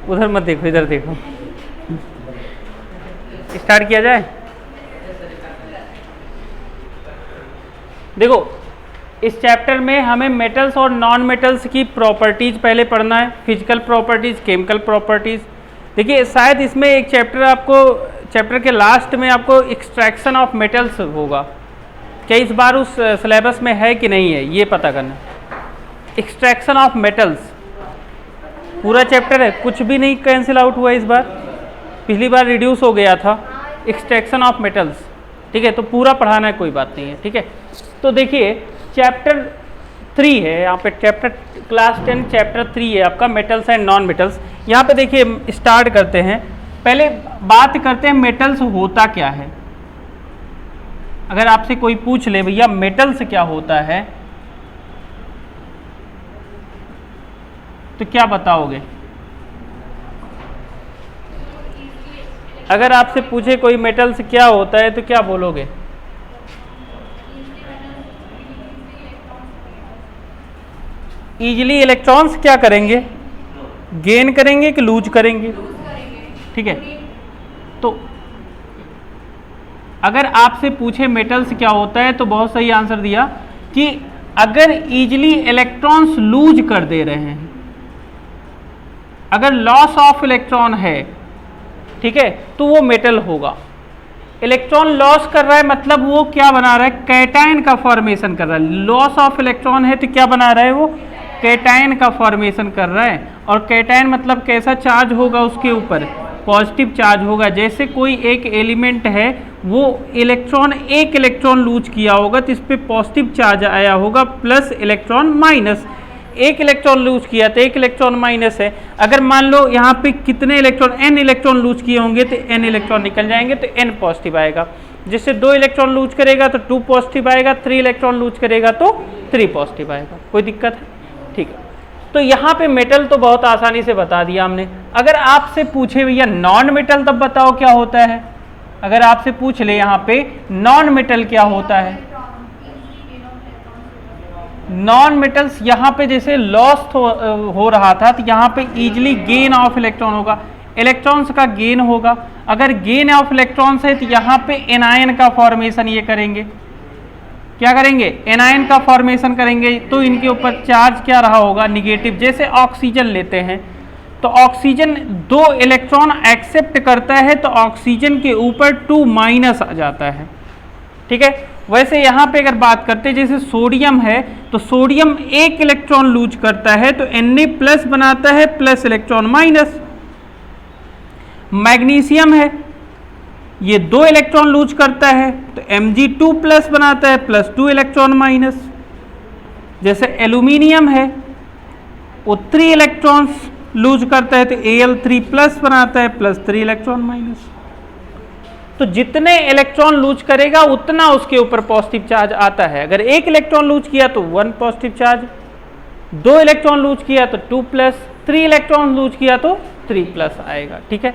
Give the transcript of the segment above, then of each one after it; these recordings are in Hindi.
उधर मत देखो, इधर देखो। स्टार्ट किया जाए। देखो, इस चैप्टर में हमें मेटल्स और नॉन मेटल्स की प्रॉपर्टीज पहले पढ़ना है, फिजिकल प्रॉपर्टीज, केमिकल प्रॉपर्टीज। देखिए, शायद इसमें एक चैप्टर आपको, चैप्टर के लास्ट में आपको एक्सट्रैक्शन ऑफ मेटल्स होगा। क्या इस बार उस सिलेबस में है कि नहीं है, ये पता करना। एक्सट्रैक्शन ऑफ मेटल्स पूरा चैप्टर है, कुछ भी नहीं कैंसिल आउट हुआ इस बार, पिछली बार रिड्यूस हो गया था। एक्सट्रैक्शन ऑफ मेटल्स, ठीक है, तो पूरा पढ़ाना है, कोई बात नहीं है, ठीक है। तो देखिए, चैप्टर 3 है यहाँ पे, चैप्टर क्लास 10 चैप्टर 3 है आपका, मेटल्स एंड नॉन मेटल्स। यहाँ पे देखिए स्टार्ट करते हैं, पहले बात करते हैं मेटल्स होता क्या है। अगर आपसे कोई पूछ ले भैया मेटल्स क्या होता है, तो क्या बताओगे? अगर आपसे पूछे कोई मेटल्स क्या होता है तो क्या बोलोगे? इजीली इलेक्ट्रॉन्स क्या करेंगे, गेन करेंगे कि लूज करेंगे, ठीक है। तो अगर आपसे पूछे मेटल्स क्या होता है तो बहुत सही आंसर दिया कि अगर इजीली इलेक्ट्रॉन्स लूज कर दे रहे हैं, अगर लॉस ऑफ इलेक्ट्रॉन है, ठीक है, तो वो मेटल होगा। इलेक्ट्रॉन लॉस कर रहा है मतलब वो क्या बना रहा है, कैटायन का फॉर्मेशन कर रहा है। लॉस ऑफ इलेक्ट्रॉन है तो क्या बना रहा है, वो कैटायन का फॉर्मेशन कर रहा है। और कैटायन मतलब कैसा चार्ज होगा उसके ऊपर, पॉजिटिव चार्ज होगा। जैसे कोई एक एलिमेंट है, वो इलेक्ट्रॉन एक इलेक्ट्रॉन लूज किया होगा तो इस पर पॉजिटिव चार्ज आया होगा, प्लस इलेक्ट्रॉन माइनस। एक इलेक्ट्रॉन लूज किया तो एक इलेक्ट्रॉन माइनस है। अगर मान लो यहाँ पे कितने इलेक्ट्रॉन, n इलेक्ट्रॉन लूज किए होंगे तो n इलेक्ट्रॉन निकल जाएंगे तो n पॉजिटिव आएगा। जिससे 2 इलेक्ट्रॉन लूज करेगा तो 2 पॉजिटिव आएगा, 3 इलेक्ट्रॉन लूज करेगा तो 3 पॉजिटिव आएगा। कोई दिक्कत है? ठीक है। तो यहाँ पे मेटल तो बहुत आसानी से बता दिया हमने। अगर आपसे पूछे भैया नॉन मेटल, तब बताओ क्या होता है। अगर आपसे पूछ ले यहाँ पे नॉन मेटल क्या होता है, नॉन मेटल्स यहाँ पे जैसे लॉस्ट हो रहा था तो यहाँ पे इजीली गेन ऑफ इलेक्ट्रॉन होगा, इलेक्ट्रॉन्स का गेन होगा। अगर गेन ऑफ इलेक्ट्रॉन्स है तो यहाँ पे एनायन का फॉर्मेशन ये करेंगे। क्या करेंगे? एनायन का फॉर्मेशन करेंगे। तो इनके ऊपर चार्ज क्या रहा होगा, निगेटिव। जैसे ऑक्सीजन लेते हैं तो ऑक्सीजन 2 इलेक्ट्रॉन एक्सेप्ट करता है तो ऑक्सीजन के ऊपर 2 माइनस आ जाता है, ठीक है। वैसे यहाँ पे अगर बात करते हैं, जैसे सोडियम है तो सोडियम 1 इलेक्ट्रॉन लूज करता है तो Na प्लस बनाता है, प्लस इलेक्ट्रॉन माइनस। मैग्नीशियम है, ये 2 इलेक्ट्रॉन लूज करता है तो Mg2 प्लस बनाता है, प्लस 2 इलेक्ट्रॉन माइनस। जैसे एल्यूमिनियम है, वो 3 इलेक्ट्रॉन्स लूज करता है तो Al3 प्लस बनाता है, प्लस 3 इलेक्ट्रॉन माइनस। तो जितने इलेक्ट्रॉन लूज करेगा उतना उसके ऊपर पॉजिटिव चार्ज आता है। अगर 1 इलेक्ट्रॉन लूज किया तो 1 पॉजिटिव चार्ज, 2 इलेक्ट्रॉन लूज किया तो 2 प्लस, 3 इलेक्ट्रॉन लूज किया तो 3 प्लस आएगा, ठीक है।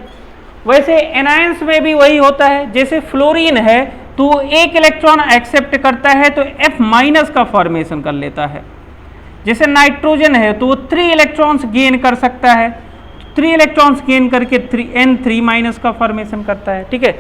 वैसे एनायंस में भी वही होता है। जैसे फ्लोरीन है तो 1 इलेक्ट्रॉन एक्सेप्ट करता है तो F माइनस का फॉर्मेशन कर लेता है। जैसे नाइट्रोजन है तो वो 3 इलेक्ट्रॉन्स गेन कर सकता है, 3 इलेक्ट्रॉन्स गेन करके N3 माइनस का फॉर्मेशन करता है, ठीक है।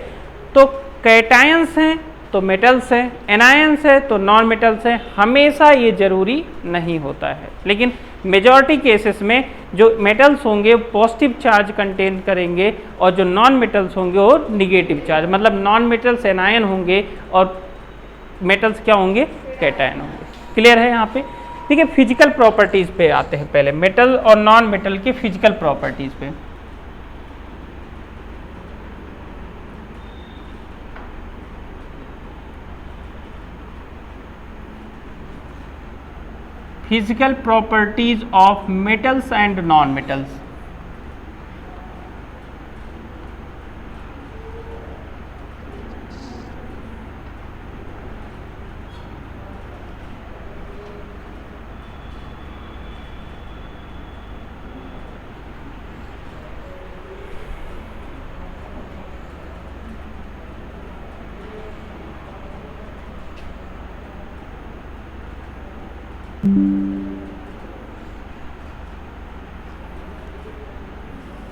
तो कैटायंस हैं तो मेटल्स हैं, एनायंस है तो नॉन मेटल्स हैं। हमेशा ये जरूरी नहीं होता है, लेकिन मेजॉरिटी केसेस में जो मेटल्स होंगे पॉजिटिव चार्ज कंटेन करेंगे और जो नॉन मेटल्स होंगे वो निगेटिव चार्ज, मतलब नॉन मेटल्स एनायन होंगे और मेटल्स क्या होंगे, कैटायन होंगे। क्लियर है यहाँ पे? ठीक है। फिजिकल प्रॉपर्टीज पे आते हैं पहले, मेटल और नॉन मेटल की फिजिकल प्रॉपर्टीज पे। Physical properties of metals and non-metals।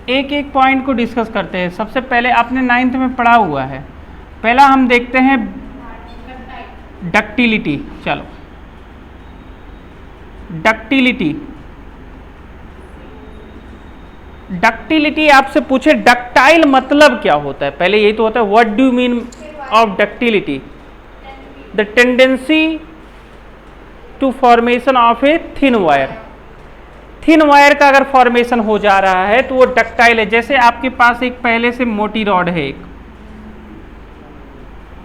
एक एक पॉइंट को डिस्कस करते हैं। सबसे पहले आपने 9th में पढ़ा हुआ है, पहला हम देखते हैं डक्टिलिटी। चलो, डक्टिलिटी, डक्टिलिटी आपसे पूछे डक्टाइल मतलब क्या होता है, पहले यही तो होता है, what do you mean of ductility? The tendency to formation of a thin wire. Thin wire का अगर फॉर्मेशन हो जा रहा है तो वो डक्टाइल है। जैसे आपके पास एक पहले से मोटी रॉड है एक,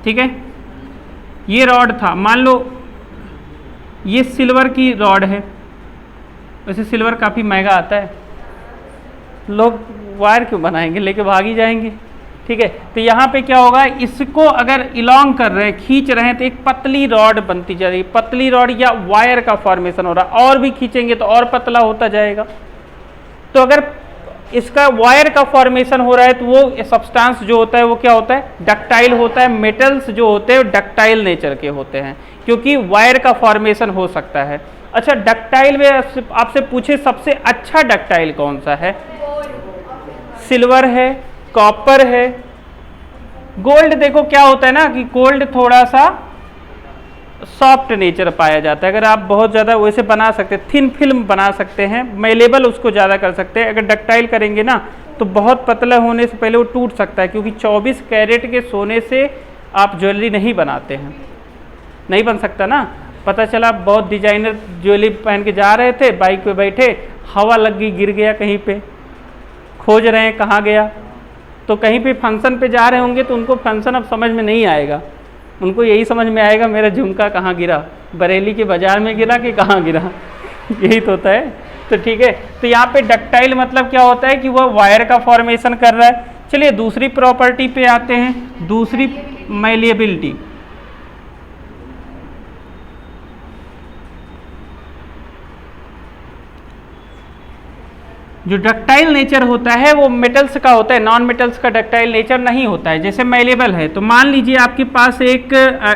ठीक है, ये रॉड था, मान लो ये सिल्वर की रॉड है, वैसे सिल्वर काफ़ी महंगा आता है, लोग वायर क्यों बनाएंगे, लेके भाग ही जाएंगे, ठीक है। तो यहाँ पे क्या होगा, इसको अगर इलॉन्ग कर रहे हैं, खींच रहे हैं, तो एक पतली रॉड बनती जा रही है, पतली रॉड या वायर का फॉर्मेशन हो रहा है, और भी खींचेंगे तो और पतला होता जाएगा। तो अगर इसका वायर का फॉर्मेशन हो रहा है तो वो सब्सटेंस जो होता है वो क्या होता है, डक्टाइल होता है। मेटल्स जो होते हैं डक्टाइल नेचर के होते हैं, क्योंकि वायर का फॉर्मेशन हो सकता है। अच्छा, डक्टाइल में आपसे पूछे सबसे अच्छा डक्टाइल कौन सा है? सिल्वर है, कॉपर है, गोल्ड। देखो क्या होता है ना कि गोल्ड थोड़ा सा सॉफ्ट नेचर पाया जाता है, अगर आप बहुत ज़्यादा वैसे बना सकते हैं, थिन फिल्म बना सकते हैं, मेलेबल उसको ज़्यादा कर सकते हैं। अगर डक्टाइल करेंगे ना तो बहुत पतला होने से पहले वो टूट सकता है, क्योंकि 24 कैरेट के सोने से आप ज्वेलरी नहीं बनाते हैं, नहीं बन सकता ना। पता चला बहुत डिजाइनर ज्वेलरी पहन के जा रहे थे, बाइक पे बैठे, हवा लग गई, गिर गया कहीं पे, खोज रहे हैं कहाँ गया। तो कहीं पे फंक्शन पे जा रहे होंगे तो उनको फंक्शन अब समझ में नहीं आएगा, उनको यही समझ में आएगा मेरा झुमका कहाँ गिरा, बरेली के बाजार में गिरा कि कहाँ गिरा यही तो होता है। तो ठीक है, तो यहाँ पे डक्टाइल मतलब क्या होता है कि वह वायर का फॉर्मेशन कर रहा है। चलिए दूसरी प्रॉपर्टी पे आते हैं, दूसरी मैलिएबिलिटी। जो डक्टाइल नेचर होता है वो मेटल्स का होता है, नॉन मेटल्स का डक्टाइल नेचर नहीं होता है। जैसे मैलेबल है, तो मान लीजिए आपके पास एक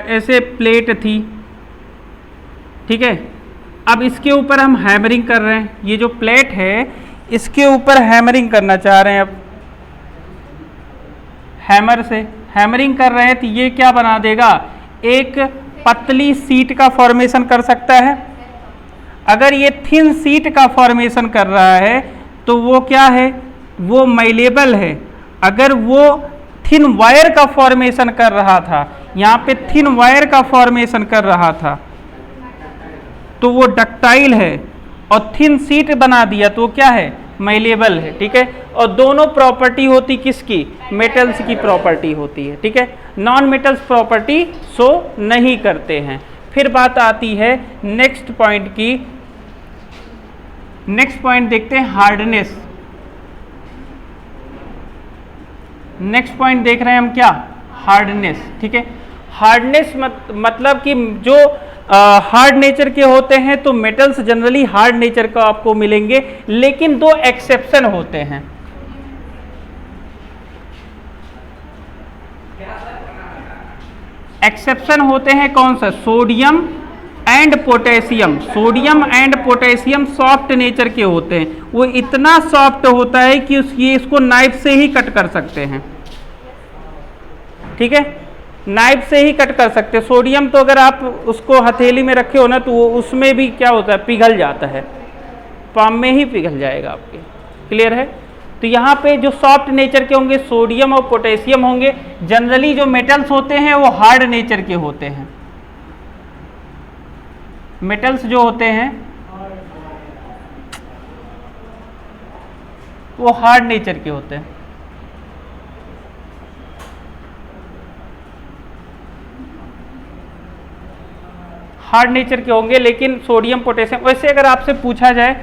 ऐसे प्लेट थी, ठीक है, अब इसके ऊपर हम हैमरिंग कर रहे हैं, ये जो प्लेट है इसके ऊपर हैमरिंग करना चाह रहे हैं, अब हैमर से हैमरिंग कर रहे हैं, तो ये क्या बना देगा, एक पतली सीट का फॉर्मेशन कर सकता है। अगर ये थिन सीट का फॉर्मेशन कर रहा है तो वो क्या है, वो मैलेबल है। अगर वो थिन वायर का फॉर्मेशन कर रहा था, यहाँ पे थिन वायर का फॉर्मेशन कर रहा था, तो वो डक्टाइल है। और थिन सीट बना दिया तो वो क्या है, मैलेबल है, ठीक है। और दोनों प्रॉपर्टी होती किसकी, मेटल्स की प्रॉपर्टी होती है, ठीक है। नॉन मेटल्स प्रॉपर्टी शो नहीं करते हैं। फिर बात आती है नेक्स्ट पॉइंट की। नेक्स्ट पॉइंट देखते हैं हार्डनेस। नेक्स्ट पॉइंट देख रहे हैं हम क्या, हार्डनेस, ठीक है। हार्डनेस मतलब कि जो हार्ड नेचर के होते हैं तो मेटल्स जनरली हार्ड नेचर का आपको मिलेंगे, लेकिन दो एक्सेप्शन होते हैं। एक्सेप्शन होते हैं कौन सा, sodium and potassium. Sodium and potassium soft nature के होते हैं, वो इतना सॉफ्ट होता है कि ये इसको नाइफ से ही कट कर सकते हैं, ठीक है, नाइफ से ही कट कर सकते हैं। सोडियम तो अगर आप उसको हथेली में रखे हो ना तो वो उसमें भी क्या होता है, पिघल जाता है, पाम में ही पिघल जाएगा आपके, क्लियर है। तो यहाँ पे जो सॉफ्ट नेचर के होंगे सोडियम और पोटेशियम होंगे। जनरली जो मेटल्स होते हैं वो हार्ड नेचर के होते हैं। मेटल्स जो होते हैं वो हार्ड नेचर के होते हैं। हार्ड नेचर के होंगे, लेकिन सोडियम पोटेशियम। वैसे अगर आपसे पूछा जाए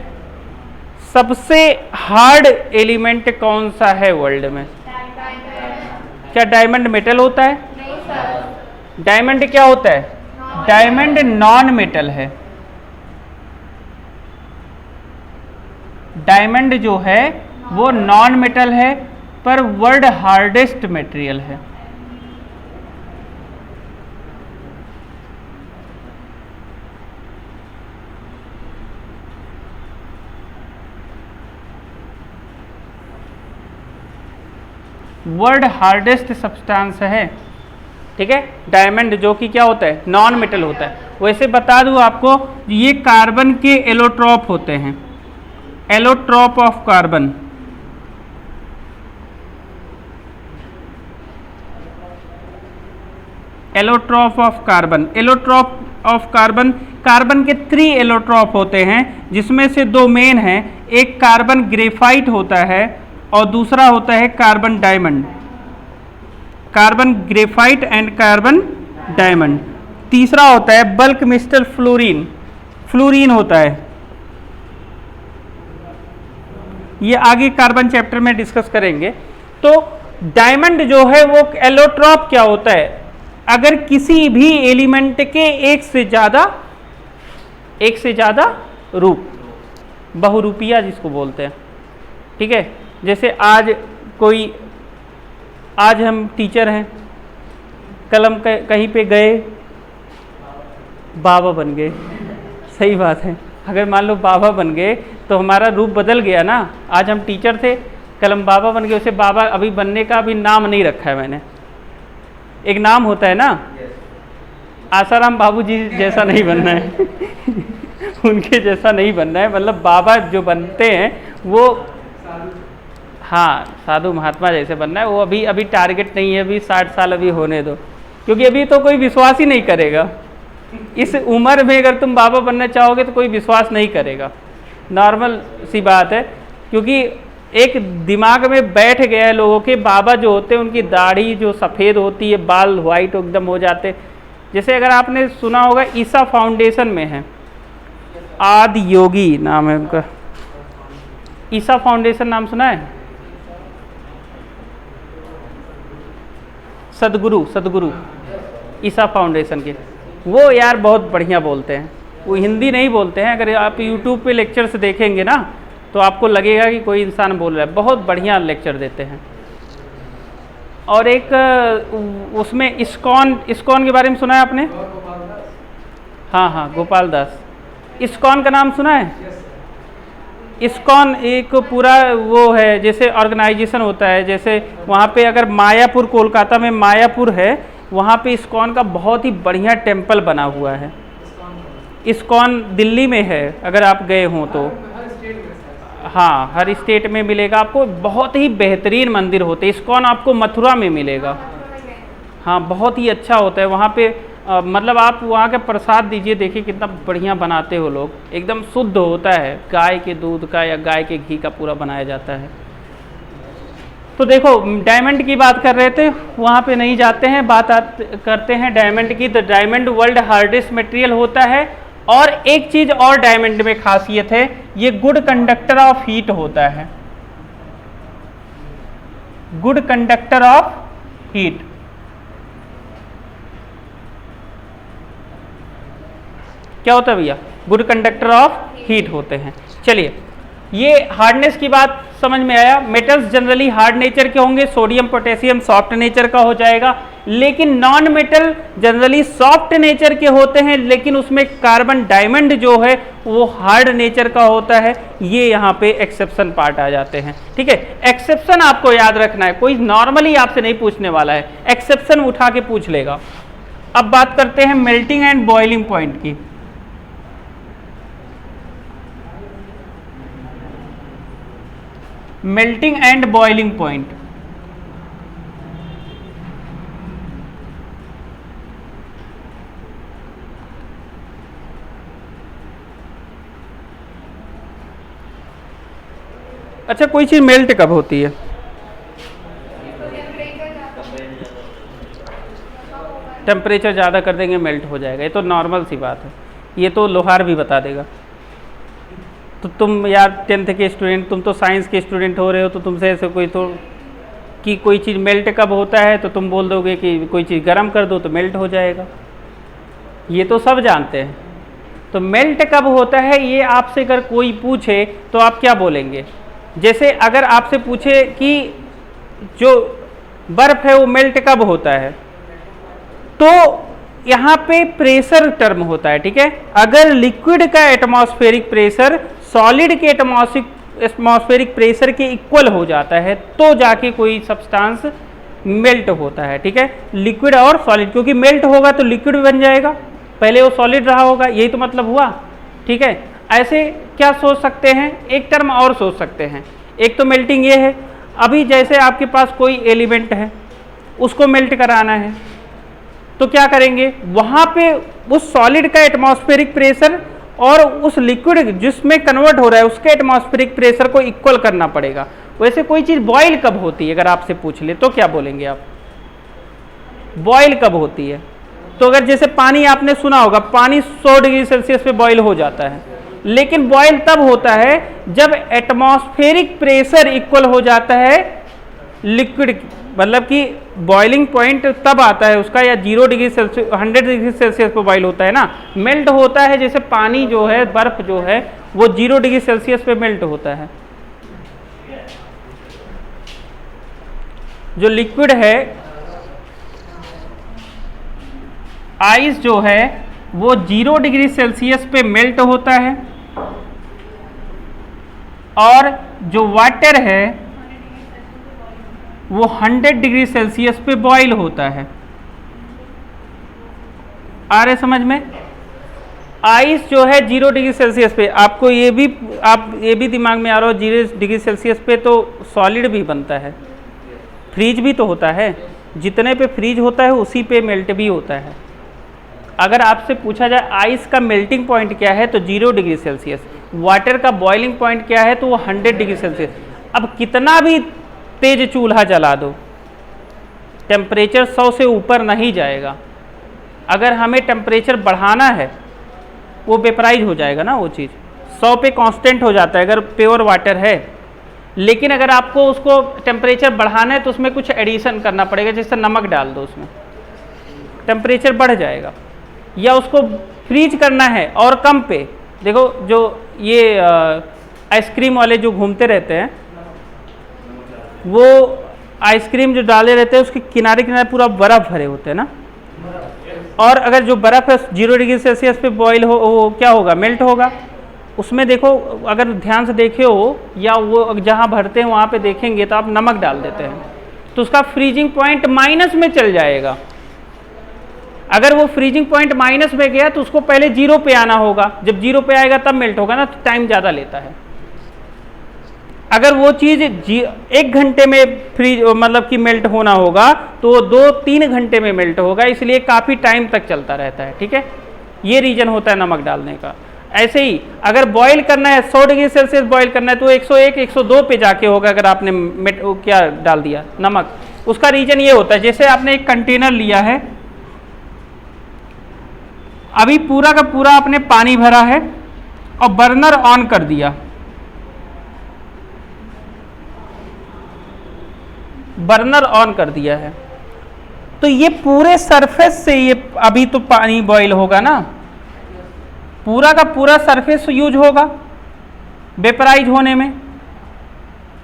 सबसे हार्ड एलिमेंट कौन सा है वर्ल्ड में, क्या डायमंड मेटल होता है? नहीं सर। डायमंड क्या होता है? डायमंड नॉन मेटल है। डायमंड जो है वो नॉन मेटल है, पर वर्ल्ड हार्डेस्ट मटेरियल है। वर्ल्ड हार्डेस्ट सब्सटेंस है, ठीक है। डायमंड जो कि क्या होता है, नॉन मेटल होता है। वैसे बता दूं आपको, ये कार्बन के एलोट्रॉप होते हैं, allotrope of carbon. Allotrope of carbon, allotrope of carbon, carbon के 3 एलोट्रॉप होते हैं, जिसमें से 2 मेन हैं। एक कार्बन ग्रेफाइट होता है और दूसरा होता है carbon diamond, carbon graphite and carbon diamond. तीसरा होता है बल्क मिस्टर फ्लोरीन, फ्लोरीन होता है। ये आगे कार्बन चैप्टर में डिस्कस करेंगे। तो डायमंड जो है वो एलोट्रॉप क्या होता है, अगर किसी भी एलिमेंट के एक से ज्यादा रूप, बहुरूपिया जिसको बोलते हैं, ठीक है। जैसे आज हम टीचर हैं, कल हम कहीं पे गए, बाबा बन गए, सही बात है। अगर मान लो बाबा बन गए तो हमारा रूप बदल गया ना। आज हम टीचर थे, कल हम बाबा बन गए। उसे बाबा अभी बनने का अभी नाम नहीं रखा है मैंने, एक नाम होता है ना, आसाराम बाबूजी जैसा नहीं बनना है उनके जैसा नहीं बनना है। मतलब बाबा जो बनते हैं वो, हाँ, साधु महात्मा जैसे बनना है। वो अभी टारगेट नहीं है, अभी 60 साल अभी होने दो, क्योंकि अभी तो कोई विश्वास ही नहीं करेगा। इस उम्र में अगर तुम बाबा बनना चाहोगे तो कोई विश्वास नहीं करेगा, नॉर्मल सी बात है। क्योंकि एक दिमाग में बैठ गया है लोगों के, बाबा जो होते हैं उनकी दाढ़ी जो सफ़ेद होती है, बाल वाइट एकदम हो जाते। जैसे अगर आपने सुना होगा, ईसा फाउंडेशन में है, आदि योगी नाम है उनका, ईसा फाउंडेशन नाम सुना है? सदगुरु ईसा फाउंडेशन के, वो यार बहुत बढ़िया बोलते हैं। वो हिंदी नहीं बोलते हैं, अगर आप यूट्यूब पे लेक्चर्स देखेंगे ना तो आपको लगेगा कि कोई इंसान बोल रहा है, बहुत बढ़िया लेक्चर देते हैं। और एक उसमें इस्कॉन के बारे में सुना है आपने? हाँ, गोपाल दास। इस्कॉन का नाम सुना है? इस्कॉन एक पूरा वो है, जैसे ऑर्गेनाइजेशन होता है। जैसे वहाँ पे अगर मायापुर, कोलकाता में मायापुर है, वहाँ पे इस्कॉन का बहुत ही बढ़िया टेम्पल बना हुआ है। इस्कॉन दिल्ली में है, अगर आप गए हों तो। हाँ, हर स्टेट में मिलेगा आपको, बहुत ही बेहतरीन मंदिर होते हैं। इस्कॉन आपको मथुरा में मिलेगा, हाँ, बहुत ही अच्छा होता है वहाँ पे। मतलब आप वहाँ के प्रसाद दीजिए, देखिए कितना बढ़िया बनाते हो लोग, एकदम शुद्ध होता है, गाय के दूध का या गाय के घी का पूरा बनाया जाता है। तो देखो, डायमंड की बात कर रहे थे, वहाँ पे नहीं जाते हैं, करते हैं डायमंड की। तो डायमंड वर्ल्ड हार्डेस्ट मटेरियल होता है। और एक चीज़ और डायमंड में खासियत है, ये गुड कंडक्टर ऑफ हीट होता है, गुड कंडक्टर ऑफ हीट। क्या होता है भैया? गुड कंडक्टर ऑफ हीट होते हैं। चलिए, ये हार्डनेस की बात समझ में आया। मेटल्स जनरली हार्ड नेचर के होंगे, सोडियम पोटेशियम सॉफ्ट नेचर का हो जाएगा। लेकिन non metal generally soft nature के होते हैं, लेकिन उसमें कार्बन डायमंड जो है वो हार्ड नेचर का होता है। ये यहाँ पे एक्सेप्शन पार्ट आ जाते हैं, ठीक है। एक्सेप्शन आपको याद रखना है, कोई नॉर्मली आपसे नहीं पूछने वाला है, एक्सेप्शन उठा के पूछ लेगा। अब बात करते हैं मेल्टिंग एंड बॉइलिंग पॉइंट की। मेल्टिंग एंड बॉइलिंग पॉइंट, अच्छा, कोई चीज मेल्ट कब होती है? टेम्परेचर ज़्यादा कर देंगे मेल्ट हो जाएगा, ये तो नॉर्मल सी बात है, ये तो लोहार भी बता देगा। तो तुम यार 10th के स्टूडेंट, तुम तो साइंस के स्टूडेंट हो रहे हो, तो तुमसे ऐसे कोई तो कि कोई चीज़ मेल्ट कब होता है तो तुम बोल दोगे कि कोई चीज़ गर्म कर दो तो मेल्ट हो जाएगा, ये तो सब जानते हैं। तो मेल्ट कब होता है ये आपसे अगर कोई पूछे तो आप क्या बोलेंगे? जैसे अगर आपसे पूछे कि जो बर्फ़ है वो मेल्ट कब होता है, तो यहाँ पे प्रेशर टर्म होता है, ठीक है। अगर लिक्विड का एटमॉस्फेरिक प्रेशर सॉलिड के एटमॉस्फेरिक प्रेशर के इक्वल हो जाता है तो जाके कोई सब्सटेंस मेल्ट होता है, ठीक है, लिक्विड और सॉलिड, क्योंकि मेल्ट होगा तो लिक्विड भी बन जाएगा, पहले वो सॉलिड रहा होगा, यही तो मतलब हुआ, ठीक है। ऐसे क्या सोच सकते हैं, एक टर्म और सोच सकते हैं, एक तो मेल्टिंग ये है, अभी जैसे आपके पास कोई एलिमेंट है उसको मेल्ट कराना है तो क्या करेंगे, वहां पे उस सॉलिड का एटमॉस्फेरिक प्रेशर और उस लिक्विड जिसमें कन्वर्ट हो रहा है उसके एटमॉस्फेरिक प्रेशर को इक्वल करना पड़ेगा। वैसे कोई चीज बॉयल कब होती है, अगर आपसे पूछ ले तो क्या बोलेंगे आप, बॉयल कब होती है, तो अगर जैसे पानी आपने सुना होगा, पानी 100 डिग्री सेल्सियस पे बॉयल हो जाता है, लेकिन बॉयल तब होता है जब एटमॉस्फेरिक प्रेशर इक्वल हो जाता है लिक्विड, मतलब कि बॉइलिंग पॉइंट तब आता है उसका, या 0 डिग्री सेल्सियस 100 डिग्री सेल्सियस पे बॉयल होता है ना, मेल्ट होता है, जैसे पानी जो है, बर्फ जो है वो 0 डिग्री सेल्सियस पे मेल्ट होता है। जो लिक्विड है, आइस जो है वो 0 डिग्री सेल्सियस पे मेल्ट होता है, और जो वाटर है वो 100 डिग्री सेल्सियस पे बॉईल होता है। आ रहे समझ में, आइस जो है 0 डिग्री सेल्सियस पे, आपको ये भी दिमाग में आ रहा हो, 0 डिग्री सेल्सियस पे तो सॉलिड भी बनता है, फ्रीज भी तो होता है, जितने पे फ्रीज होता है उसी पे मेल्ट भी होता है। अगर आपसे पूछा जाए आइस का मेल्टिंग पॉइंट क्या है तो 0 डिग्री सेल्सियस, वाटर का बॉइलिंग पॉइंट क्या है तो वो 100 डिग्री सेल्सियस। अब कितना भी तेज चूल्हा जला दो, टेम्परेचर 100 से ऊपर नहीं जाएगा। अगर हमें टेम्परेचर बढ़ाना है वो वेपराइज हो जाएगा ना, वो चीज़ 100 पे कांस्टेंट हो जाता है अगर प्योर वाटर है, लेकिन अगर आपको उसको टेम्परेचर बढ़ाना है तो उसमें कुछ एडिशन करना पड़ेगा, जैसे नमक डाल दो उसमें, टेम्परेचर बढ़ जाएगा। या उसको फ्रीज करना है और कम पे, देखो जो ये आइसक्रीम वाले जो घूमते रहते हैं, वो आइसक्रीम जो डाले रहते हैं उसके किनारे किनारे पूरा बर्फ़ भरे होते हैं ना, और अगर जो बर्फ़ है 0 डिग्री सेल्सियस पे बॉईल हो, वो क्या होगा, मेल्ट होगा। उसमें देखो, अगर ध्यान से देखे हो या वो जहाँ भरते हैं वहाँ पे देखेंगे तो आप नमक डाल देते हैं तो उसका फ्रीजिंग पॉइंट माइनस में चल जाएगा। अगर वो फ्रीजिंग पॉइंट माइनस में गया तो उसको पहले 0 पे आना होगा, जब 0 पे आएगा तब मेल्ट होगा ना, तो टाइम ज़्यादा लेता है। अगर वो चीज़ 1 घंटे में फ्रीज मतलब कि मेल्ट होना होगा तो वो 2-3 घंटे में मेल्ट होगा, इसलिए काफ़ी टाइम तक चलता रहता है, ठीक है। ये रीजन होता है नमक डालने का। ऐसे ही अगर बॉईल करना है, 100 डिग्री सेल्सियस बॉईल करना है तो 101-102 पे जाके होगा अगर आपने क्या डाल दिया, नमक। उसका रीजन ये होता है, जैसे आपने एक कंटेनर लिया है, अभी पूरा का पूरा आपने पानी भरा है और बर्नर ऑन कर दिया, बर्नर ऑन कर दिया है, तो ये पूरे सरफेस से ये अभी तो पानी बॉईल होगा ना, पूरा का पूरा सरफेस यूज होगा वेपराइज होने में,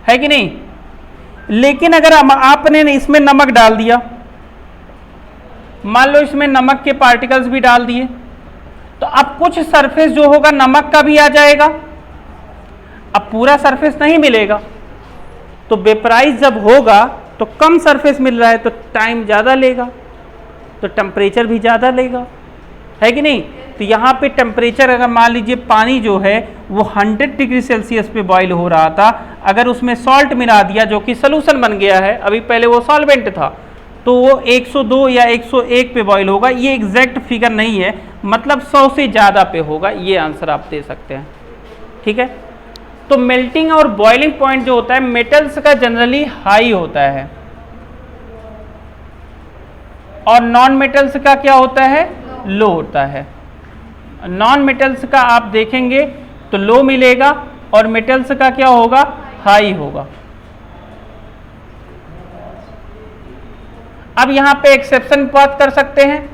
है कि नहीं। लेकिन अगर आपने इसमें नमक डाल दिया, मान लो इसमें नमक के पार्टिकल्स भी डाल दिए, तो अब कुछ सरफेस जो होगा नमक का भी आ जाएगा, अब पूरा सरफेस नहीं मिलेगा, तो वेपराइज जब होगा तो कम सरफेस मिल रहा है तो टाइम ज़्यादा लेगा, तो टेम्परेचर भी ज़्यादा लेगा, है कि नहीं। तो यहाँ पे टेम्परेचर, अगर मान लीजिए पानी जो है वो 100 डिग्री सेल्सियस पे बॉईल हो रहा था, अगर उसमें सॉल्ट मिला दिया जो कि सोल्यूशन बन गया है, अभी पहले वो सॉल्वेंट था, तो वो 102 या 101 पे बॉईल होगा। ये एग्जैक्ट फिगर नहीं है, मतलब 100 से ज़्यादा पे होगा, ये आंसर आप दे सकते हैं, ठीक है। तो मेल्टिंग और बॉइलिंग पॉइंट जो होता है मेटल्स का जनरली हाई होता है, और नॉन मेटल्स का क्या होता है, लो होता है। नॉन मेटल्स का आप देखेंगे तो लो मिलेगा और मेटल्स का क्या होगा, हाई होगा। अब यहां पे एक्सेप्शन बात कर सकते हैं,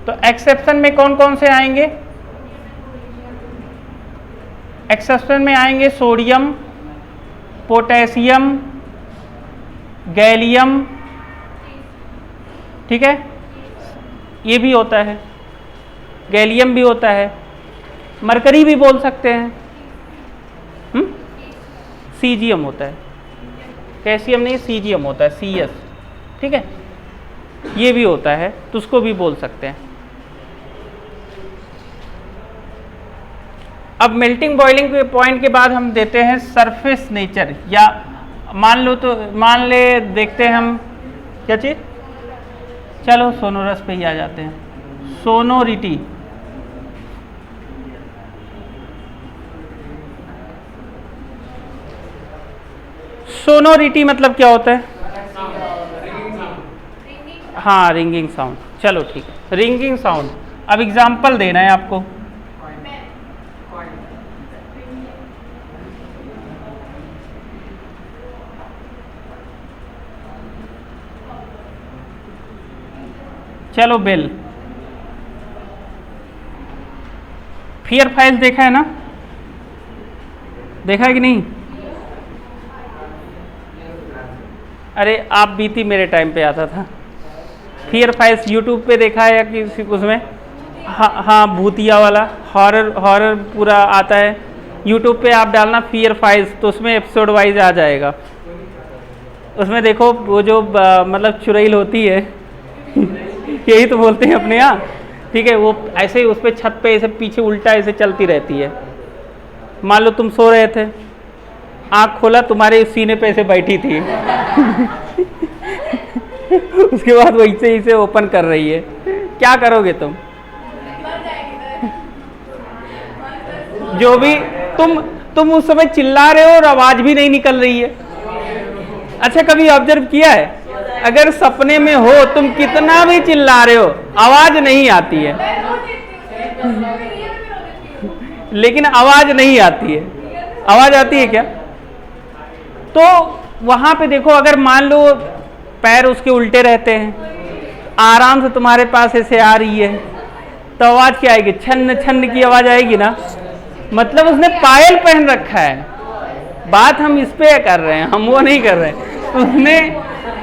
तो एक्सेप्शन में कौन कौन से आएंगे, एक्सेप्शन में आएंगे सोडियम, पोटेशियम, गैलियम, ठीक है, ये भी होता है, गैलियम भी होता है, मरकरी भी बोल सकते हैं, सीजियम होता है, कैल्शियम नहीं सीजियम होता है, CS, ठीक है, ये भी होता है, तो उसको भी बोल सकते हैं। अब मेल्टिंग बॉइलिंग के पॉइंट के बाद हम देते हैं सरफेस नेचर, या मान ले देखते हैं हम क्या चीज़, चलो सोनोरस पे ही आ जाते हैं, सोनोरिटी। सोनोरिटी मतलब क्या होता है? हाँ, रिंगिंग साउंड। चलो ठीक है, रिंगिंग साउंड। अब एग्जाम्पल देना है आपको। चलो बेल। फियर फाइल देखा है ना? देखा है कि नहीं? अरे आप बीती मेरे टाइम पे आता था। फियर फाइल्स यूट्यूब पे देखा है या किसी उसमें? हाँ, भूतिया वाला हॉरर पूरा आता है यूट्यूब पे। आप डालना फियर फाइल्स तो उसमें एपिसोड वाइज आ जाएगा। उसमें देखो वो जो मतलब चुड़ैल होती है यही तो बोलते हैं अपने यहाँ, ठीक है, वो ऐसे ही उस पर छत पे ऐसे पीछे उल्टा ऐसे चलती रहती है। मान लो तुम सो रहे थे, आँख खोला, तुम्हारे सीने पे ऐसे बैठी थी उसके बाद वो इसे ओपन कर रही है, क्या करोगे तुम? जो भी तुम उस समय चिल्ला रहे हो और आवाज भी नहीं निकल रही है। अच्छा, कभी ऑब्जर्व किया है अगर सपने में हो तुम कितना भी चिल्ला रहे हो आवाज नहीं आती है, लेकिन आवाज नहीं आती है। आवाज आती है क्या? तो वहां पे देखो, अगर मान लो पैर उसके उल्टे रहते हैं, आराम से तुम्हारे पास ऐसे आ रही है, तो आवाज क्या आएगी? छन्न छन्न की आवाज आएगी ना। मतलब उसने पायल पहन रखा है। बात हम इस पे कर रहे हैं, हम वो नहीं कर रहे हैं।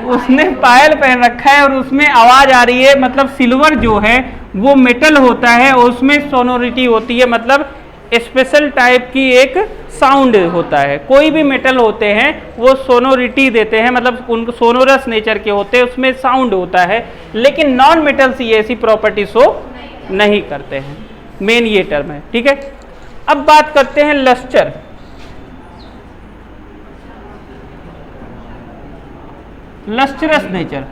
उसने पायल पहन रखा है और उसमें आवाज आ रही है। मतलब सिल्वर जो है वो मेटल होता है और उसमें सोनोरिटी होती है, मतलब स्पेशल टाइप की एक साउंड होता है। कोई भी मेटल होते हैं वो सोनोरिटी देते हैं, मतलब उनको सोनोरस नेचर के होते हैं, उसमें साउंड होता है। लेकिन नॉन मेटल्स ये ऐसी प्रॉपर्टी शो नहीं करते हैं। मेन ये टर्म है, ठीक है। अब बात करते हैं लस्टर। Lustrous nature.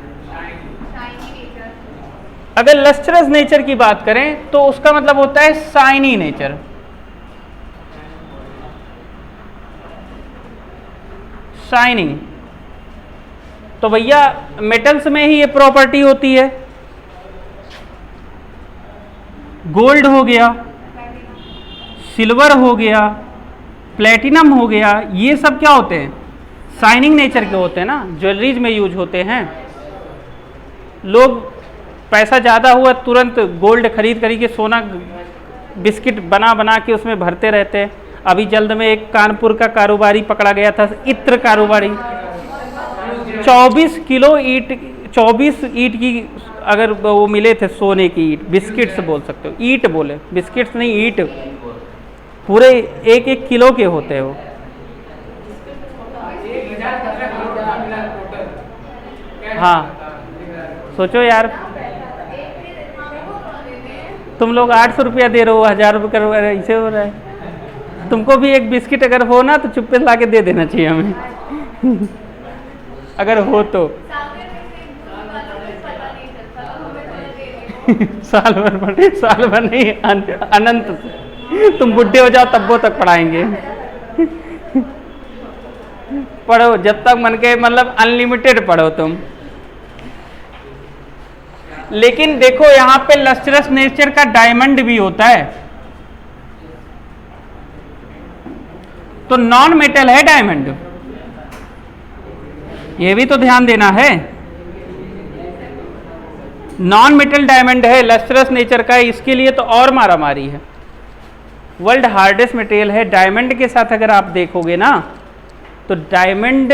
अगर लस्टरस नेचर की बात करें तो उसका मतलब होता है शाइनी नेचर। शाइनिंग तो भैया मेटल्स में ही ये प्रॉपर्टी होती है। गोल्ड हो गया, सिल्वर हो गया, प्लेटिनम हो गया, ये सब क्या होते हैं? शाइनिंग नेचर के होते हैं ना, ज्वेलरीज में यूज होते हैं। लोग पैसा ज़्यादा हुआ तुरंत गोल्ड खरीद के सोना बिस्किट बना के उसमें भरते रहते हैं। अभी जल्द में एक कानपुर का कारोबारी पकड़ा गया था, इत्र कारोबारी। 24 किलो ईट, 24 ईट की अगर वो मिले थे, सोने की ईट, बिस्किट्स बोल सकते हो, ईट बोले, बिस्किट्स नहीं ईट, पूरे 1-1 किलो के होते हैं वो। हाँ सोचो यार, तुम लोग 800 रुपया दे रहे हो, 1000 रुपये ऐसे हो रहा है। तुमको भी एक बिस्किट अगर हो ना तो चुप्पे ला के दे देना चाहिए हमें अगर हो तो साल भर नहीं, अनंत। तुम बुढ़े हो जाओ तब वो तक पढ़ाएंगे पढ़ो जब तक मन के, मतलब अनलिमिटेड पढ़ो तुम। लेकिन देखो यहाँ पे लस्टरस नेचर का डायमंड भी होता है, तो नॉन मेटल है डायमंड, ये भी तो ध्यान देना है। नॉन मेटल डायमंड है, लस्टरस नेचर का है, इसके लिए तो और मारामारी है। वर्ल्ड हार्डेस्ट मटेरियल है। डायमंड के साथ अगर आप देखोगे ना तो डायमंड,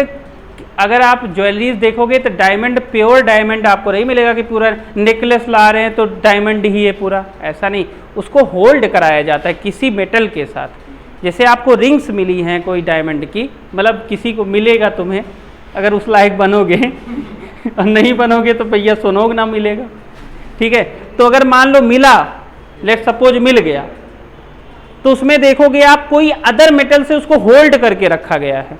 अगर आप ज्वेलरीज देखोगे तो डायमंड, प्योर डायमंड आपको नहीं मिलेगा कि पूरा नेकलेस ला रहे हैं तो डायमंड ही है पूरा, ऐसा नहीं। उसको होल्ड कराया जाता है किसी मेटल के साथ। जैसे आपको रिंग्स मिली हैं कोई डायमंड की, मतलब किसी को मिलेगा तुम्हें, अगर उस लायक बनोगे और नहीं बनोगे तो भैया सुनोग ना मिलेगा, ठीक है। तो अगर मान लो मिला, लेट सपोज मिल गया, तो उसमें देखोगे आप कोई अदर मेटल से उसको होल्ड करके रखा गया है।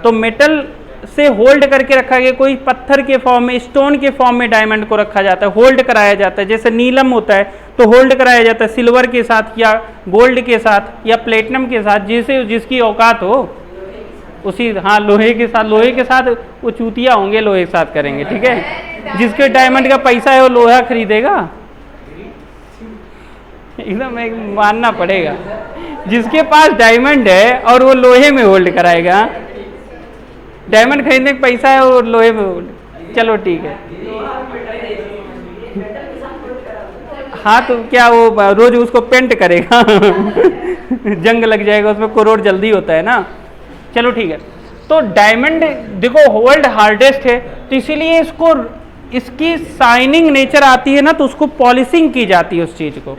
तो मेटल से होल्ड करके रखा गया, कोई पत्थर के फॉर्म में, स्टोन के फॉर्म में डायमंड को रखा जाता है, होल्ड कराया जाता है। जैसे नीलम होता है तो होल्ड कराया जाता है सिल्वर के साथ या गोल्ड के साथ या प्लेटिनम के साथ, जिसे जिसकी औकात हो उसी, हाँ लोहे के साथ, लोहे के साथ वो चूतिया होंगे, लोहे के साथ करेंगे, ठीक है। जिसके डायमंड का पैसा है वो लोहा खरीदेगा, एकदम एक मानना पड़ेगा। जिसके पास डायमंड है और वो लोहे में होल्ड कराएगा, डायमंड खरीदने का पैसा है और लोहे में होल्ड, चलो ठीक है। हाँ तो क्या वो रोज उसको पेंट करेगा जंग लग जाएगा उसमें, करोड़ जल्दी होता है ना, चलो ठीक है। तो डायमंड देखो होल्ड हार्डेस्ट है, तो इसीलिए इसको, इसकी शाइनिंग नेचर आती है ना, तो उसको पॉलिशिंग की जाती है उस चीज को।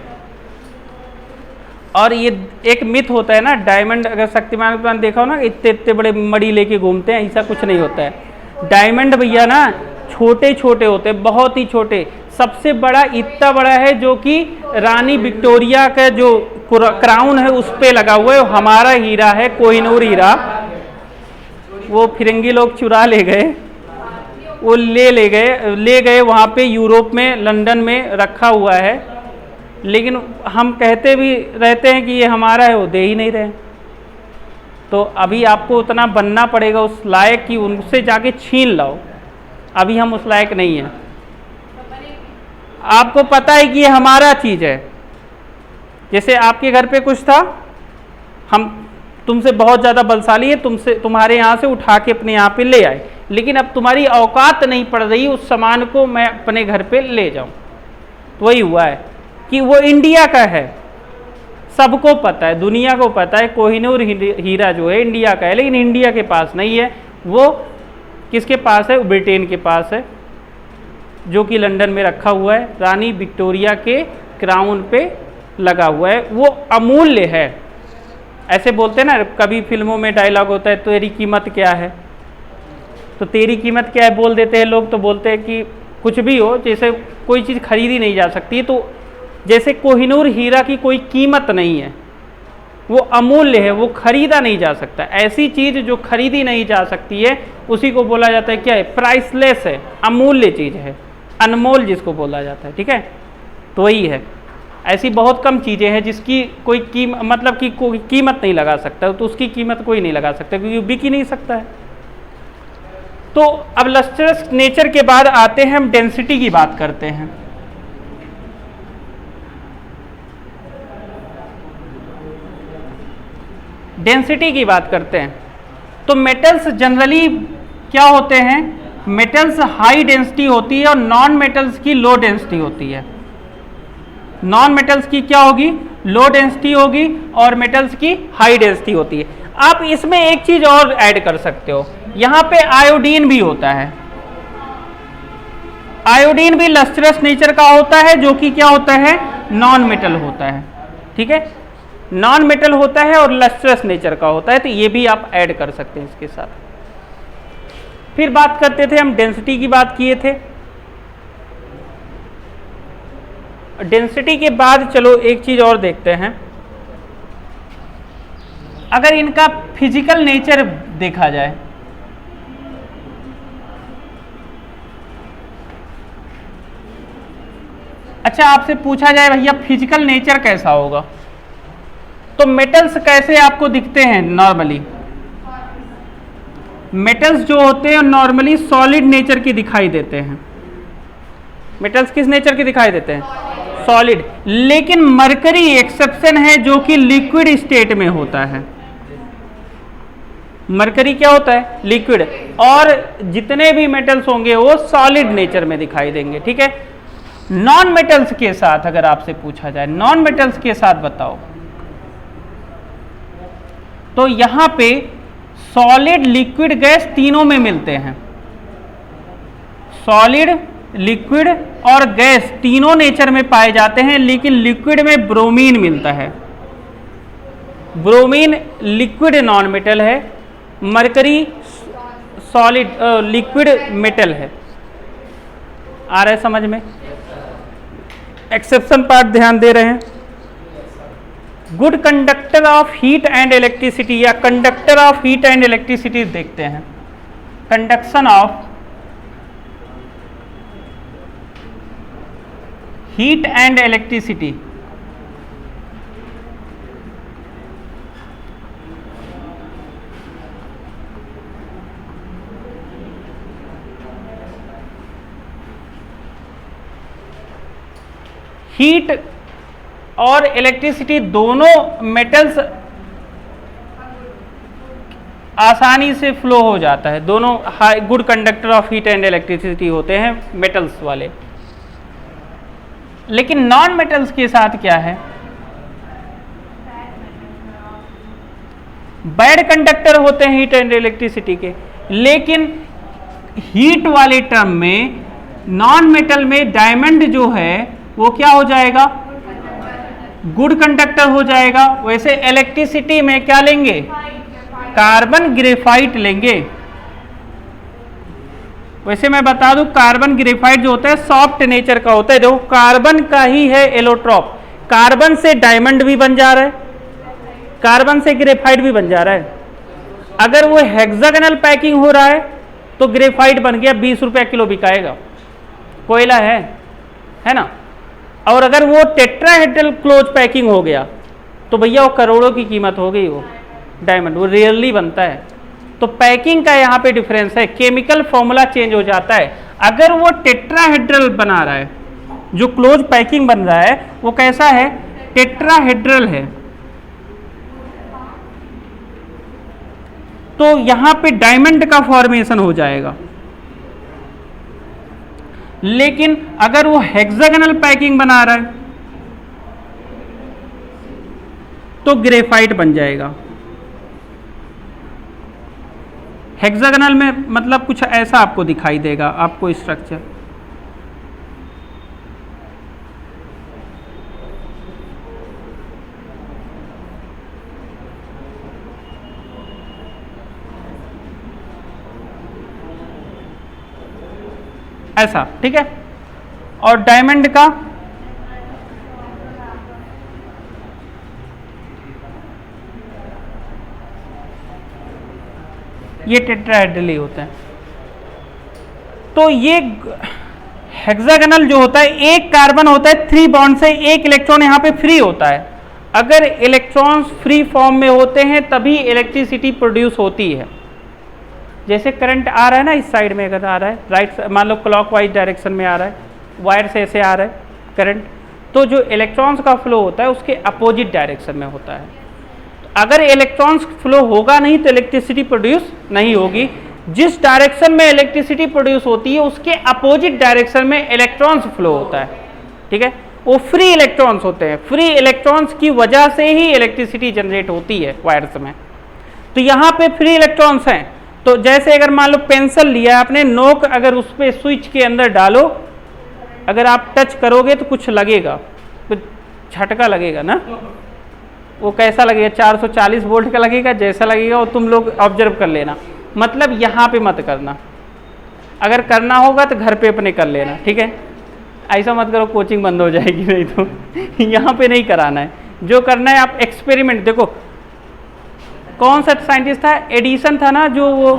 और ये एक मिथ होता है ना, डायमंड, अगर शक्तिमान के देखा हो ना, इतने इतने बड़े मड़ी लेके घूमते हैं, ऐसा कुछ नहीं होता है। डायमंड भैया ना छोटे छोटे होते हैं, बहुत ही छोटे। सबसे बड़ा इतना बड़ा है जो कि रानी विक्टोरिया का जो क्राउन है उस पे लगा हुआ है, हमारा हीरा है, कोहिनूर हीरा। वो फिरंगी लोग चुरा ले गए, वो ले गए वहाँ पे यूरोप में, लंदन में रखा हुआ है। लेकिन हम कहते भी रहते हैं कि ये हमारा है, वो दे ही नहीं रहे। तो अभी आपको उतना बनना पड़ेगा उस लायक कि उनसे जाके छीन लाओ। अभी हम उस लायक नहीं हैं। आपको पता है कि ये हमारा चीज़ है। जैसे आपके घर पे कुछ था, हम तुमसे बहुत ज़्यादा बलशाली है, तुम्हारे यहाँ से उठा के अपने यहाँ पे ले आए, लेकिन अब तुम्हारी औकात नहीं पड़ रही उस सामान को मैं अपने घर पे ले जाऊँ। तो वही हुआ है कि वो इंडिया का है, सबको पता है, दुनिया को पता है कोहिनूर हीरा जो है इंडिया का है, लेकिन इंडिया के पास नहीं है। वो किसके पास है? ब्रिटेन के पास है, जो कि लंदन में रखा हुआ है, रानी विक्टोरिया के क्राउन पे लगा हुआ है। वो अमूल्य है। ऐसे बोलते हैं ना, कभी फिल्मों में डायलॉग होता है, तेरी कीमत क्या है? तो तेरी कीमत क्या है बोल देते हैं लोग, तो बोलते हैं कि कुछ भी हो, जैसे कोई चीज़ खरीदी नहीं जा सकती। तो जैसे कोहिनूर हीरा की कोई कीमत नहीं है, वो अमूल्य है, वो खरीदा नहीं जा सकता। ऐसी चीज़ जो खरीदी नहीं जा सकती है उसी को बोला जाता है क्या है? प्राइसलेस है, अमूल्य चीज़ है, अनमोल जिसको बोला जाता है, ठीक है। तो वही है, ऐसी बहुत कम चीज़ें हैं जिसकी कोई मतलब कि कोई कीमत नहीं लगा सकता, तो उसकी कीमत कोई नहीं लगा सकता क्योंकि बिक ही नहीं सकता है। तो अब लस्ट्रस नेचर के बाद आते हैं हम डेंसिटी की बात करते हैं। डेंसिटी की बात करते हैं तो मेटल्स जनरली क्या होते हैं? मेटल्स हाई डेंसिटी होती है और नॉन मेटल्स की लो डेंसिटी होती है। नॉन मेटल्स की क्या होगी? लो डेंसिटी होगी और मेटल्स की हाई डेंसिटी होती है। आप इसमें एक चीज और ऐड कर सकते हो, यहां पे आयोडीन भी होता है। आयोडीन भी लस्ट्रस नेचर का होता है, जो कि क्या होता है? नॉन मेटल होता है, ठीक है। नॉन मेटल होता है और लस्ट्रस नेचर का होता है, तो ये भी आप ऐड कर सकते हैं इसके साथ। फिर बात करते थे, हम डेंसिटी की बात किए थे। डेंसिटी के बाद चलो एक चीज और देखते हैं, अगर इनका फिजिकल नेचर देखा जाए, अच्छा आपसे पूछा जाए भैया फिजिकल नेचर कैसा होगा, तो मेटल्स कैसे आपको दिखते हैं? नॉर्मली मेटल्स जो होते हैं नॉर्मली सॉलिड नेचर की दिखाई देते हैं। मेटल्स किस नेचर के दिखाई देते हैं? सॉलिड। लेकिन मरकरी एक्सेप्शन है, जो कि लिक्विड स्टेट में होता है। मरकरी क्या होता है? लिक्विड। और जितने भी मेटल्स होंगे वो सॉलिड नेचर में दिखाई देंगे, ठीक है। नॉन मेटल्स के साथ अगर आपसे पूछा जाए, नॉन मेटल्स के साथ बताओ, तो यहां पे सॉलिड, लिक्विड, गैस तीनों में मिलते हैं। सॉलिड, लिक्विड और गैस तीनों नेचर में पाए जाते हैं, लेकिन लिक्विड में ब्रोमीन मिलता है। ब्रोमीन लिक्विड नॉन मेटल है, मरकरी सॉलिड लिक्विड मेटल है। आ रहा है समझ में? एक्सेप्शन पार्ट ध्यान दे रहे हैं। Good conductor of heat and electricity या conductor of heat and electricity देखते हैं। Conduction of heat and electricity, heat और इलेक्ट्रिसिटी दोनों मेटल्स आसानी से फ्लो हो जाता है, दोनों high good conductor of heat and electricity होते हैं मेटल्स वाले। लेकिन नॉन मेटल्स के साथ क्या है? बैड कंडक्टर होते हैं हीट एंड इलेक्ट्रिसिटी के। लेकिन हीट वाले टर्म में नॉन मेटल में डायमंड जो है वो क्या हो जाएगा? गुड कंडक्टर हो जाएगा। वैसे इलेक्ट्रिसिटी में क्या लेंगे? कार्बन ग्रेफाइट लेंगे। वैसे मैं बता दूं कार्बन ग्रेफाइट जो होता है सॉफ्ट नेचर का होता है। देखो कार्बन का ही है एलोट्रॉप, कार्बन से डायमंड भी बन जा रहा है, कार्बन से ग्रेफाइट भी बन जा रहा है। अगर वो हेक्सागोनल पैकिंग हो रहा है तो ग्रेफाइट बन गया 20 रुपया किलो बिकाएगा, कोयला है ना। और अगर वो टेट्राहेड्रल क्लोज पैकिंग हो गया तो भैया वो करोड़ों की कीमत हो गई। वो डायमंड वो रेयरली बनता है। तो पैकिंग का यहाँ पे डिफरेंस है, केमिकल फॉर्मूला चेंज हो जाता है। अगर वो टेट्राहेड्रल बना रहा है, जो क्लोज पैकिंग बन रहा है वो कैसा है? टेट्राहेड्रल है। तो यहाँ पे डायमंड का फॉर्मेशन हो जाएगा। लेकिन अगर वो हेक्सागोनल पैकिंग बना रहा है तो ग्रेफाइट बन जाएगा। हेक्सागोनल में मतलब कुछ ऐसा आपको दिखाई देगा, आपको स्ट्रक्चर। ऐसा, ठीक है। और डायमंड का ये टेट्राहेड्रल ही होता है। तो ये हेक्सागोनल जो होता है, एक कार्बन होता है 3 बॉन्ड से, एक इलेक्ट्रॉन यहाँ पे फ्री होता है। अगर इलेक्ट्रॉन्स फ्री फॉर्म में होते हैं तभी इलेक्ट्रिसिटी प्रोड्यूस होती है। जैसे करंट आ रहा है ना, इस साइड में अगर आ रहा है, राइट मान लो क्लॉकवाइज डायरेक्शन में आ रहा है, वायर से ऐसे आ रहा है करंट, तो जो इलेक्ट्रॉन्स का फ्लो होता है उसके अपोजिट डायरेक्शन में होता है। अगर इलेक्ट्रॉन्स फ्लो होगा नहीं तो इलेक्ट्रिसिटी प्रोड्यूस नहीं होगी। जिस डायरेक्शन में इलेक्ट्रिसिटी प्रोड्यूस होती है उसके अपोजिट डायरेक्शन में इलेक्ट्रॉन्स फ्लो होता है, ठीक है। वो फ्री इलेक्ट्रॉन्स होते हैं, फ्री इलेक्ट्रॉन्स की वजह से ही इलेक्ट्रिसिटी जनरेट होती है वायर्स में। तो यहाँ पे फ्री इलेक्ट्रॉन्स हैं। तो जैसे अगर मान लो पेंसिल लिया आपने, नोक अगर उस पर स्विच के अंदर डालो, अगर आप टच करोगे तो कुछ लगेगा, कुछ झटका लगेगा ना। वो कैसा लगेगा? 440 वोल्ट का लगेगा, जैसा लगेगा वो तुम लोग ऑब्जर्व कर लेना। मतलब यहाँ पे मत करना, अगर करना होगा तो घर पे अपने कर लेना, ठीक है। ऐसा मत करो कोचिंग बंद हो जाएगी, नहीं तो यहाँ पे नहीं कराना है। जो करना है आप एक्सपेरिमेंट, देखो कौन सा साइंटिस्ट था, एडिसन था ना, जो वो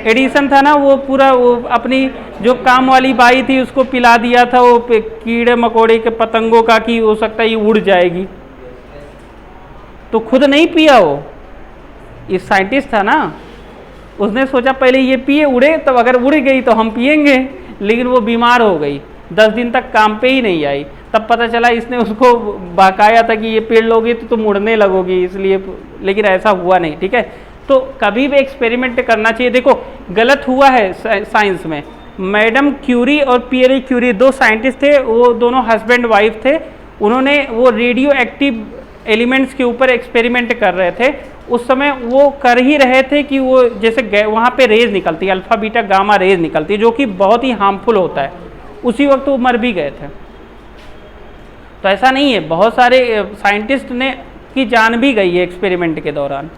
एडिसन था ना, वो पूरा वो अपनी जो काम वाली बाई थी उसको पिला दिया था वो कीड़े मकोड़े के पतंगों का, कि हो सकता है ये उड़ जाएगी, तो खुद नहीं पिया वो। ये साइंटिस्ट था ना, उसने सोचा पहले ये पिए उड़े, तब अगर उड़ गई तो हम पिएंगे। लेकिन वो बीमार हो गई, 10 दिन तक काम पे ही नहीं आई। तब पता चला इसने उसको बहकाया था कि ये पेड़ लोगी तो तुम उड़ने लगोगी, इसलिए। लेकिन ऐसा हुआ नहीं, ठीक है। तो कभी भी एक्सपेरिमेंट करना चाहिए। देखो गलत हुआ है साइंस में। मैडम क्यूरी और पियरे क्यूरी 2 साइंटिस्ट थे, वो दोनों हस्बैंड वाइफ थे। उन्होंने वो रेडियो एक्टिव एलिमेंट्स के ऊपर एक्सपेरिमेंट कर रहे थे। उस समय वो कर ही रहे थे कि वो जैसे वहाँ पे रेज निकलती है, अल्फा बीटा गामा रेज निकलती है, जो कि बहुत ही हार्मफुल होता है। उसी वक्त वो मर भी गए थे। तो ऐसा नहीं है, बहुत सारे साइंटिस्ट ने उसकी जान भी गई है एक्सपेरिमेंट के दौरान,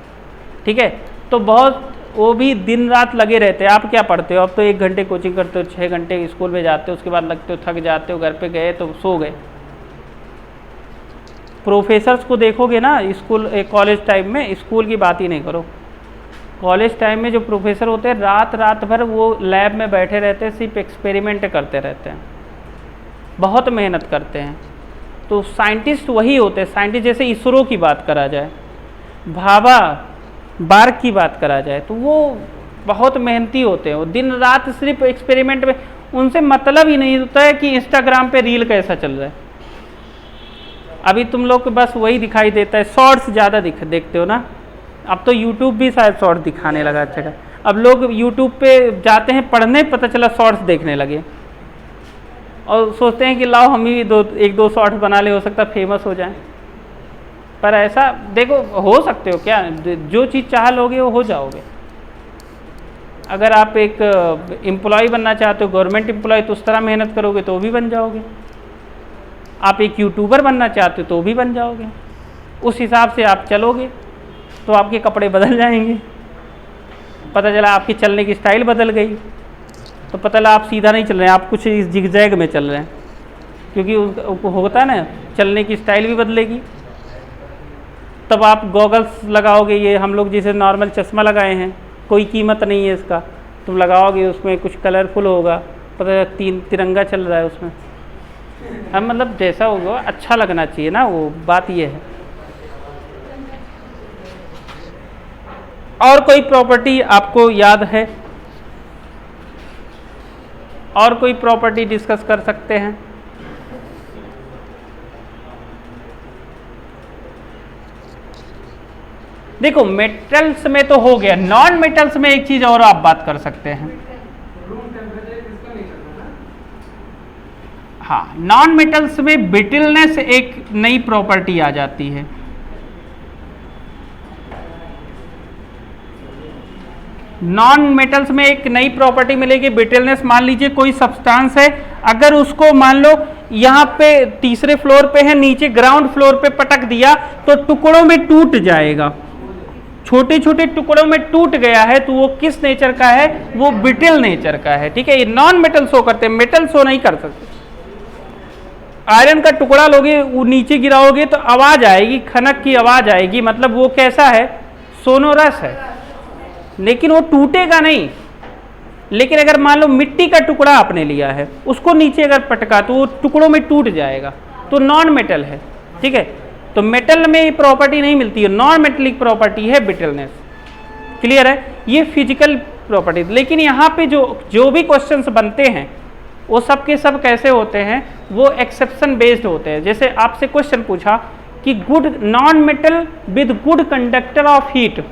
ठीक है। तो बहुत वो भी दिन रात लगे रहते हैं। आप क्या पढ़ते हो? अब तो 1 घंटे कोचिंग करते हो, 6 घंटे स्कूल में जाते हो, उसके बाद लगते हो थक जाते हो, घर पे गए तो सो गए। प्रोफेसर्स को देखोगे ना स्कूल कॉलेज टाइम में, स्कूल की बात ही नहीं करो, कॉलेज टाइम में जो प्रोफेसर होते हैं रात रात भर वो लैब में बैठे रहते हैं, सिर्फ एक्सपेरिमेंट करते रहते हैं, बहुत मेहनत करते हैं। तो साइंटिस्ट वही होते हैं, साइंटिस्ट जैसे इसरो की बात करा जाए, भाभा बार्क की बात करा जाए, तो वो बहुत मेहनती होते हैं। वो दिन रात सिर्फ एक्सपेरिमेंट में, उनसे मतलब ही नहीं होता है कि इंस्टाग्राम पे रील कैसा चल रहा है। अभी तुम लोग को बस वही दिखाई देता है, शॉर्ट्स ज़्यादा देखते हो ना। अब तो यूट्यूब भी शायद शॉर्ट्स दिखाने लगा अच्छा का। अब लोग यूट्यूब पे जाते हैं पढ़ने, पता चला शॉर्ट्स देखने लगे और सोचते हैं कि लाओ हम भी 1-2 शॉर्ट्स बना ले, हो सकता फेमस हो जाए। पर ऐसा देखो, हो सकते हो क्या? जो चीज़ चाह लोगे वो हो जाओगे। अगर आप एक एम्प्लॉय बनना चाहते हो, गवर्नमेंट एम्प्लॉय, तो उस तरह मेहनत करोगे तो भी बन जाओगे। आप एक यूट्यूबर बनना चाहते हो तो भी बन जाओगे। उस हिसाब से आप चलोगे तो आपके कपड़े बदल जाएंगे। पता चला आपकी चलने की स्टाइल बदल गई, तो पता चला आप सीधा नहीं चल रहे हैं, आप कुछ इस जिगजैग में चल रहे हैं, क्योंकि होता है ना, चलने की स्टाइल भी बदलेगी। तब आप गॉगल्स लगाओगे, ये हम लोग जैसे नॉर्मल चश्मा लगाए हैं, कोई कीमत नहीं है इसका, तुम लगाओगे उसमें कुछ कलरफुल होगा, पता चला तिरंगा चल रहा है उसमें। अब मतलब जैसा होगा अच्छा लगना चाहिए ना, वो बात ये है। और कोई प्रॉपर्टी आपको याद है? और कोई प्रॉपर्टी डिस्कस कर सकते हैं? देखो मेटल्स में तो हो गया, नॉन मेटल्स में एक चीज और आप बात कर सकते हैं। हाँ, नॉन मेटल्स में ब्रिटलनेस एक नई प्रॉपर्टी आ जाती है। नॉन मेटल्स में एक नई प्रॉपर्टी मिलेगी, ब्रिटलनेस। मान लीजिए कोई सब्सटेंस है, अगर उसको मान लो यहाँ पे तीसरे फ्लोर पे है, नीचे ग्राउंड फ्लोर पे पटक दिया तो टुकड़ों में टूट जाएगा। छोटे छोटे टुकड़ों में टूट गया है तो वो किस नेचर का है? वो ब्रिटल नेचर का है, ठीक है। ये नॉन मेटल शो करते हैं, मेटल शो नहीं कर सकते। आयरन का टुकड़ा लोगे, वो नीचे गिराओगे तो आवाज आएगी, खनक की आवाज आएगी, मतलब वो कैसा है? सोनोरस है, लेकिन वो टूटेगा नहीं। लेकिन अगर मान लो मिट्टी का टुकड़ा आपने लिया है, उसको नीचे अगर पटका तो वो टुकड़ों में टूट जाएगा, तो नॉन मेटल है, ठीक है। तो मेटल में ये प्रॉपर्टी नहीं मिलती है, नॉन मेटेलिक प्रॉपर्टी है ब्रिटलनेस। क्लियर है? ये फिजिकल प्रॉपर्टी। लेकिन यहाँ पे जो भी क्वेश्चंस बनते हैं वो सब के सब कैसे होते हैं? वो एक्सेप्शन बेस्ड होते हैं। जैसे आपसे क्वेश्चन पूछा कि good non metal with good conductor of heat,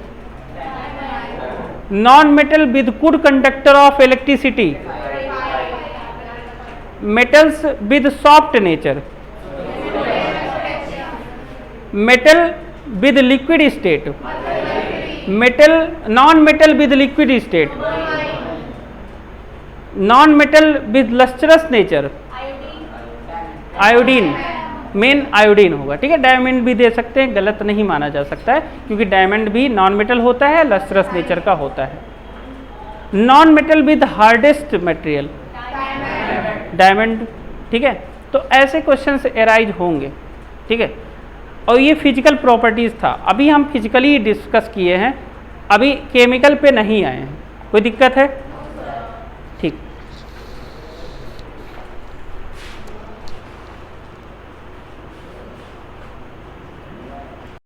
non metal with good conductor of electricity, metals with soft nature, metal with liquid state, metal non metal with liquid state, non metal with lustrous nature, iodine, main iodine होगा, ठीक है। डायमंड भी दे सकते हैं, गलत नहीं माना जा सकता है, क्योंकि डायमंड भी नॉन मेटल होता है, लस्ट्रस नेचर का होता है। Non metal with hardest material, diamond, ठीक है। तो ऐसे क्वेश्चंस एराइज होंगे, ठीक है। और ये फिजिकल प्रॉपर्टीज था, अभी हम फिजिकली डिस्कस किए हैं, अभी केमिकल पे नहीं आए हैं। कोई दिक्कत है? ठीक।